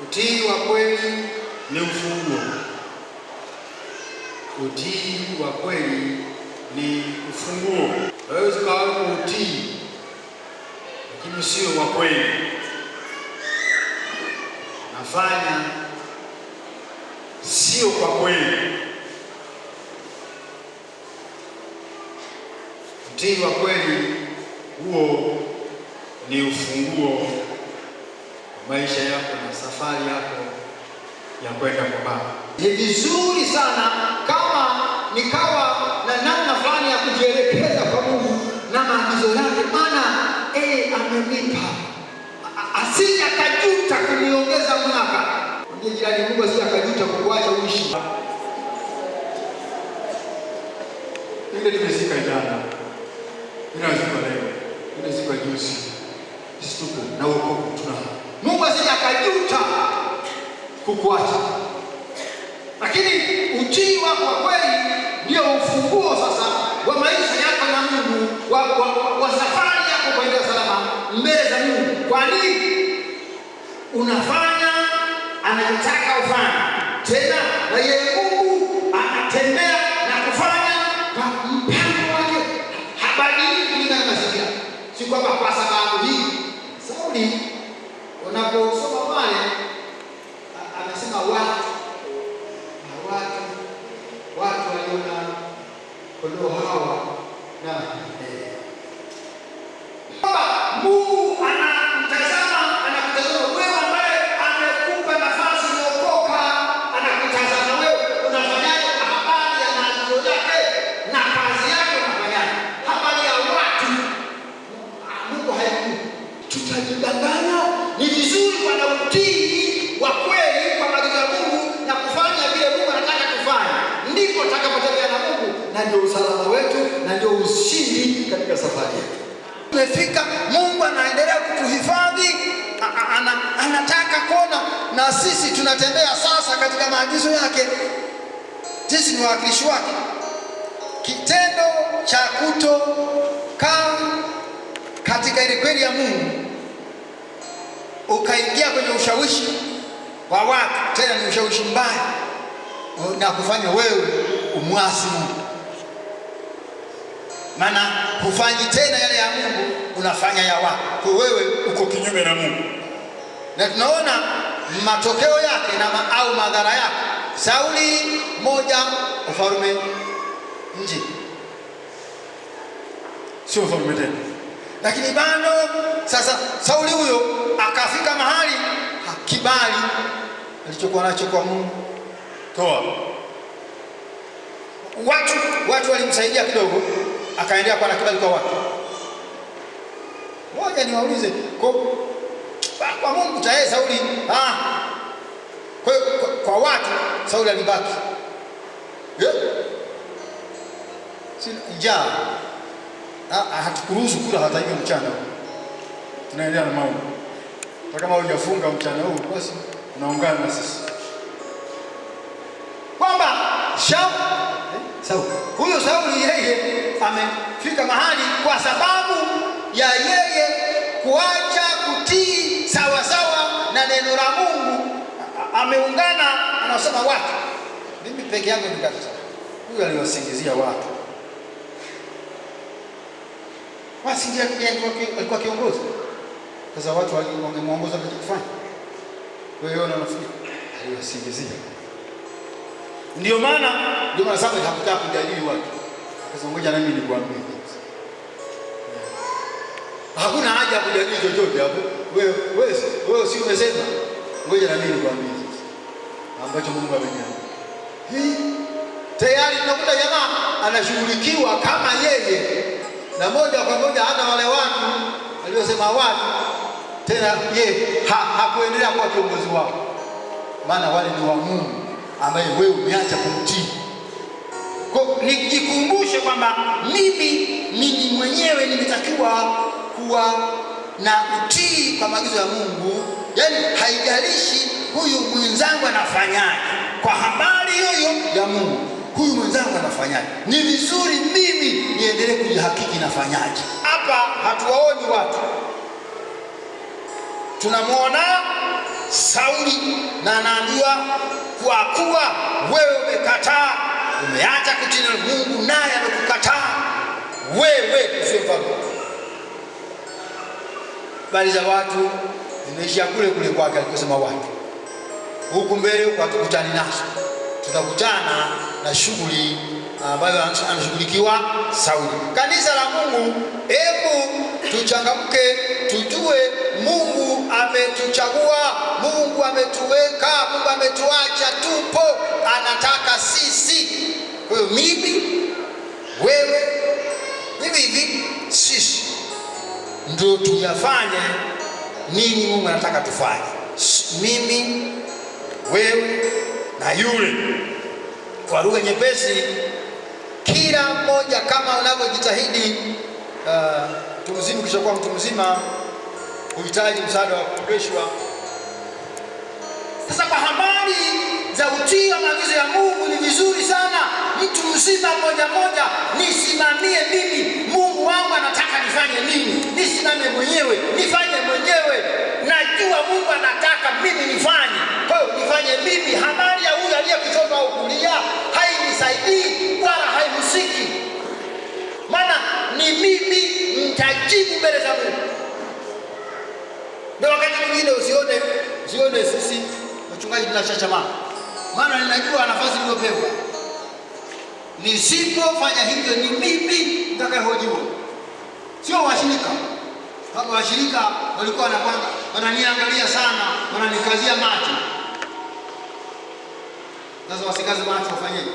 Utii wa kweli ni ufunguo. Utii wa kweli ni ufunguo. Hawezi kuwa utii lakini sio wa kweli. Nafanya sio kwa kweli. Utii wa kweli huo ni ufunguo wa maisha yako na safari yako ya kwenda kwa Baba. Ni vizuri sana kama nikawa na namna fulani ya kujielekeza kwa Mungu na maagizo yake, maana amenipa, asije akajuta kuniongeza mwaka. Ndiye jirani, Mungu asije akajuta kukuacha uishi. Ile tumezika jana, inazika leo, inazika juzi, sisi tuko na wokovu tunao. Mungu asije akajuta kukuacha. Lakini utii wako wa kweli ndio ufunguo sasa wa maisha yako na Mungu, wa safari yako kwenda salama mbele za Mungu. Kwa nini? Unafanya anayotaka ufanye. Tena na yeye Mungu anatembea na kufanya kwa mpango wake. Habadiliki kulingana na mazingira. Si kwamba kwa sababu hii Sauli unaposoma pale anasema watu waliona kondoo hawa na Mungu anakutazama wewe ambaye amekupa nafasi uokoka, anakutazama wewe unafanyaje habari ya maagizo yake na kazi yake unafanyaje. Habari ya watu Mungu hayajui. Tutajidanganya. Ni vizuri kwa na utii wa kweli kwa maagizo ya Mungu na kufanya vile Mungu anataka tufanye. Ndipo tutakapotembea na Mungu, na ndio usalama wetu na ndio ushindi katika safari yetu. Tumefika, Mungu anaendelea kutuhifadhi, anataka kuona na sisi tunatembea sasa katika maagizo yake. Sisi ni wawakilishi wake. Kitendo cha kutokaa katika ile kweli ya Mungu ukaingia kwenye ushawishi wa watu, tena ni ushawishi mbaya, na kufanya wewe umwasi Mungu. Maana hufanyi tena yale ya Mungu, unafanya ya watu. Kwa wewe uko kinyume na Mungu. Na tunaona matokeo yake au madhara yake. Sauli moja, ufalme nje. Sio ufalme tena. Lakini bado sasa Sauli huyo akafika mahali kibali alichokuwa nacho kwa Mungu toa. Watu walimsaidia kidogo, akaendelea kuwa na kibali kwa watu. Moja niwaulize, kwa Mungu tayari Sauli kwa watu Sauli alibaki. Sina njaa. Hatukuruhusu kula hata hiyo mchana. Tunaendelea na maombi. Hata kama hujafunga mchana huu basi unaungana na sisi. Kwamba huyo Sauli yeye amefika mahali kwa sababu ya yeye kuacha kutii sawa sawa na neno la Mungu. Ameungana, anasema watu, mimi peke yangu nikata. Huyo aliwasingizia watu. Wasingia alikuwa kiongozi. Sasa watu wangemuongoza kitu kufanya. Wewe unafikiri aliwasingizia. Ndio maana sasa hakutaka kujadili watu. Sasa ngoja na mimi nikwambie. Hakuna haja ya kujadili chochote hapo. Wewe si umesema. Ngoja na mimi nikwambie ambacho Mungu ameniambia. Tayari tunakuta jamaa anashughulikiwa kama yeye. Na moja kwa moja hata wale watu waliosema watu tena hakuendelea kuwa kiongozi wao. Maana wale ni wa Mungu ambaye wewe umeacha kumtii. Kwa nijikumbushe kwamba mimi mwenyewe nimetakiwa kuwa na utii kwa maagizo ya Mungu. Yaani haijalishi huyu mwenzangu anafanyaje, kwa habari hiyo ya Mungu huyu mwenzangu anafanyaje, ni vizuri mimi niendelee kujihakiki nafanyaje. Hapa hatuwaoni watu, tunamwona Sauli, na anaambiwa kwa kuwa wewe umekataa, umeacha kutii Mungu naye amekukataa, wewe usiwe mfalme. Bali za watu zinaishia kule kule kwake alikosema watu. Huku mbele huko hatukutani nazo, tutakutana na shughuli ambayo anashughulikiwa Sauli. Kanisa la Mungu, hebu tuchangamke, tujue Mungu ametuchagua, Mungu ametuweka, Mungu ametuacha, tupo, anataka sisi. Kwa hiyo mimi, wewe, hivi sisi ndio tuyafanye nini Mungu anataka tufanye. Mimi, wewe na yule. Kwa lugha nyepesi, kila mmoja kama unavyojitahidi. Mtu mzima kisha kuwa mtu mzima huhitaji msaada wa kuogeshwa. Sasa kwa habari za utii wa maagizo ya Mungu, ni vizuri sana mtu mzima mmoja mmoja, nisimamie mimi, Mungu wangu anataka nifanye nini, nisimame mwenyewe, nifanye mwenyewe. Najua Mungu anataka mimi nifanye, kwa hiyo nifanye mimi. Habari ya huyu aliye kushoto au kulia hainisaidii wala haihusiki, maana ni mimi nitajibu mbele za Mungu. Ndio wakati mwingine usione sisi wachungaji tunachachama, maana ninajua nafasi niliyopewa. Nisipofanya hivyo ni mimi nitakayehojiwa, sio washirika. Kama washirika walikuwa wananiangalia sana, wananikazia macho. Sasa wasikaze macho, wafanyeje?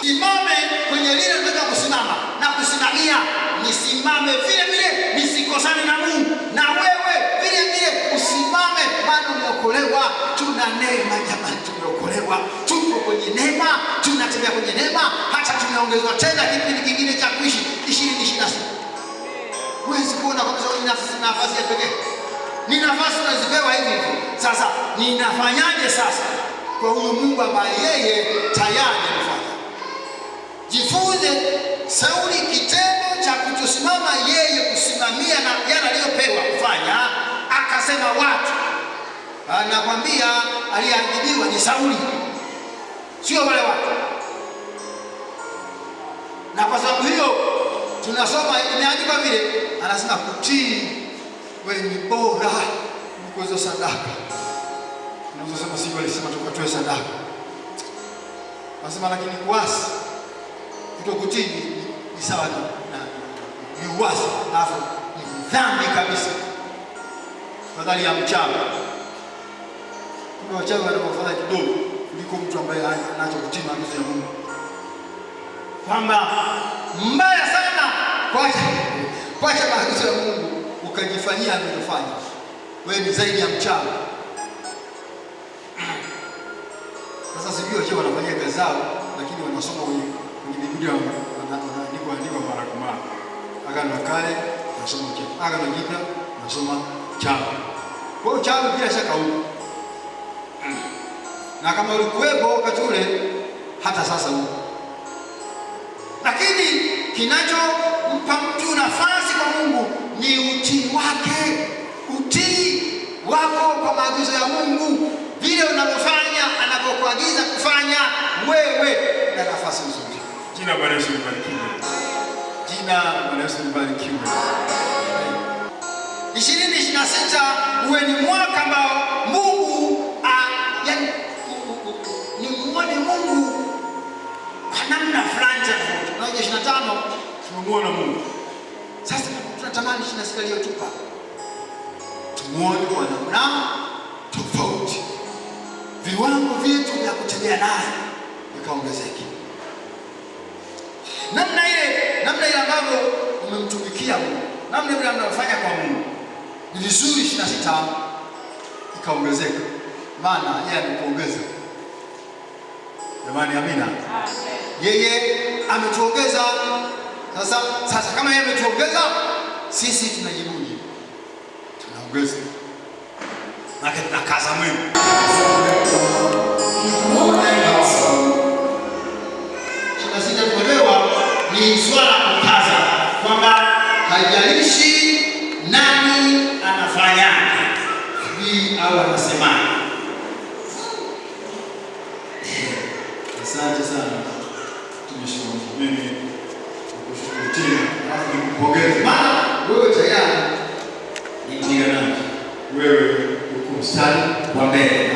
Simame kwenye lile nataka kusimama na kusimamia, nisimame vile vile, nisikosane na Mungu. Na wewe vile vile usimame, maana umeokolewa. Tuna neema jamani, tumeokolewa, tupo kwenye neema, tunatembea kwenye neema, hata tumeongezwa tena kipindi kingine cha kuishi 2026. Huwezi kuona kwa sababu ni nafasi ya pekee, ni nafasi tunazipewa hivi hivi. Sasa ninafanyaje sasa kwa huyu Mungu ambaye yeye tayari amefanya? Jifunze Sauli kitendo cha kutosimama yeye kusimamia na yale aliyopewa kufanya, akasema watu. Anakwambia aliadhibiwa ni Sauli, sio wale watu. Na kwa sababu hiyo tunasoma imeandikwa vile, anasema kutii wewe ni bora kuliko sadaka. Unaweza sema alisema tukatoe sadaka. Anasema lakini kuasi, kutokutii ni sawa na uasi, alafu ni dhambi kabisa. Fadhali ya mchawi. Kuna wachawi wanaofanya kidogo kuliko mtu ambaye anachokutii maagizo ya Mungu. Kwamba mbaya sana kuacha maagizo ya Mungu ukajifanyia anayofanya. Wewe ni zaidi ya mchawi. Sasa sijui wachawi wanafanya kazi zao, lakini wanasoma kwenye Biblia, wanaandika mara kwa mara. Agano la Kale wanasoma uchawi, Agano Jipya wanasoma uchawi. Kwa hiyo uchawi bila shaka huko, na kama ulikuwepo wakati ule, hata sasa huko. Lakini kinachompa mtu nafasi kwa Mungu ni utii wake, utii wako kwa maagizo ya Mungu. Vile unavyofanya anapokuagiza kufanya, wewe na nafasi nzuri. Jina Bwana Yesu libarikiwe. Jina Bwana Yesu libarikiwe. 2026 uwe ni mwaka ambao Mungu ni muone Mungu kwa namna fulani tofauti. Unajua 25 tumemuona Mungu. Sasa tunatamani 26 iliyotupa tumuone kwa namna tofauti. Viwango vyetu vya kutembea naye vikaongezeke. Namna ile ambavyo umemtumikia Mungu, namna ile unayofanya kwa Mungu, ni vizuri 26 ikaongezeka, maana yeye amekuongeza. Jamani, amina. Yeye ametuongeza. Sasa kama yeye ametuongeza, sisi tunajibuje? Tunaongeza. Na tunakaza mwendo. Sasa tumeelewa ni swala kukaza, kwamba haijalishi nani anafanyaje. au anasemaje? Asante sana mtumishi wangu. Mimi nakushukuru tena, alafu nikupongeze. Maana wewe tayari ni mpiganaji. Wewe uko mstari wa mbele.